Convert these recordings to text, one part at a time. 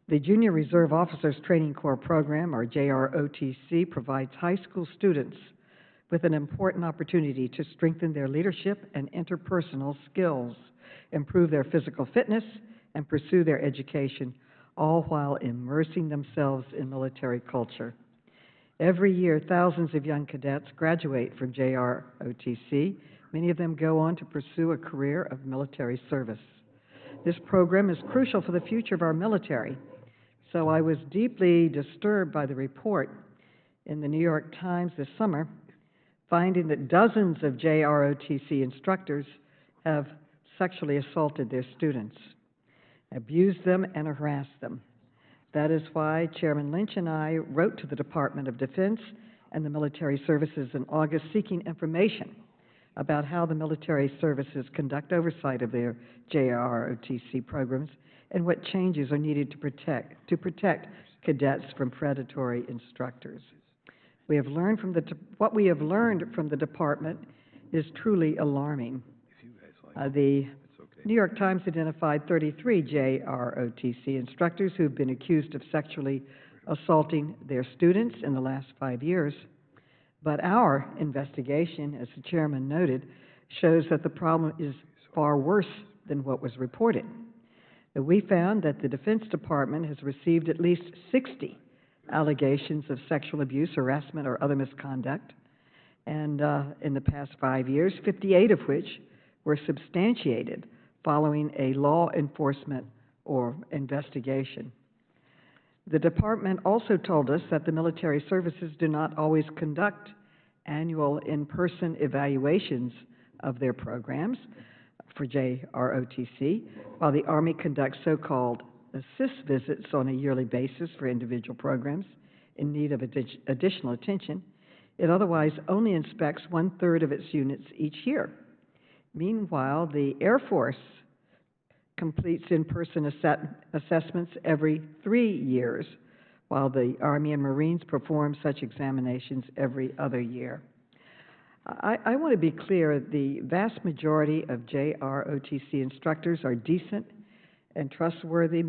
The Junior Reserve Officers Training Corps program, or JROTC, provides high school students with an important opportunity to strengthen their leadership and interpersonal skills, improve their physical fitness, and pursue their education, all while immersing themselves in military culture. Every year, thousands of young cadets graduate from JROTC. Many of them go on to pursue a career of military service. This program is crucial for the future of our military, so I was deeply disturbed by the report in the New York Times this summer, finding that dozens of JROTC instructors have sexually assaulted their students, abused them, and harassed them. That is why Chairman Lynch and I wrote to the Department of Defense and the military services in August seeking information about how the military services conduct oversight of their JROTC programs and what changes are needed to protect cadets from predatory instructors. What we have learned from the department is truly alarming. The New York Times identified 33 JROTC instructors who have been accused of sexually assaulting their students in the last 5 years. But our investigation, as the chairman noted, shows that the problem is far worse than what was reported. We found that the Defense Department has received at least 60 allegations of sexual abuse, harassment, or other misconduct, and in the past 5 years, 58 of which were substantiated following a law enforcement or investigation. The department also told us that the military services do not always conduct annual in-person evaluations of their programs for JROTC, while the Army conducts so-called assist visits on a yearly basis for individual programs in need of additional attention. It otherwise only inspects 1/3 of its units each year. Meanwhile, the Air Force completes in-person assessments every 3 years, while the Army and Marines perform such examinations every other year. I want to be clear, the vast majority of JROTC instructors are decent and trustworthy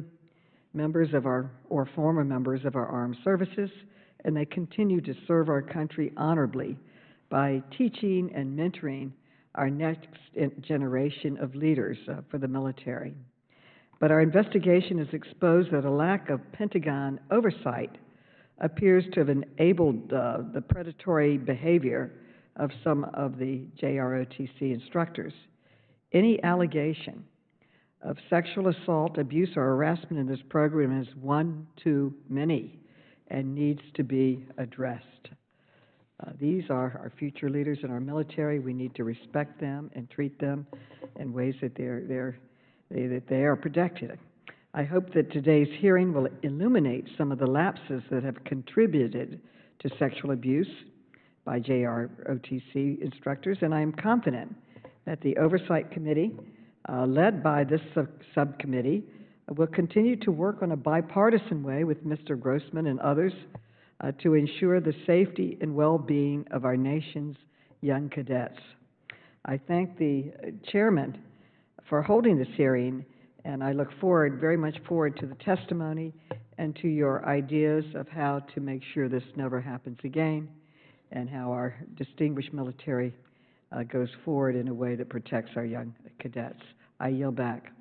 members of or former members of our armed services, and they continue to serve our country honorably by teaching and mentoring our next generation of leaders for the military. But our investigation has exposed that a lack of Pentagon oversight appears to have enabled the predatory behavior of some of the JROTC instructors. Any allegation of sexual assault, abuse, or harassment in this program is one too many and needs to be addressed. These are our future leaders in our military. We need to respect them and treat them in ways that they are protected. I hope that today's hearing will illuminate some of the lapses that have contributed to sexual abuse by JROTC instructors, and I am confident that the Oversight Committee, led by this subcommittee, will continue to work on a bipartisan way with Mr. Grossman and others to ensure the safety and well-being of our nation's young cadets. I thank the chairman for holding this hearing, and I look very much forward to the testimony and to your ideas of how to make sure this never happens again and how our distinguished military goes forward in a way that protects our young cadets. I yield back.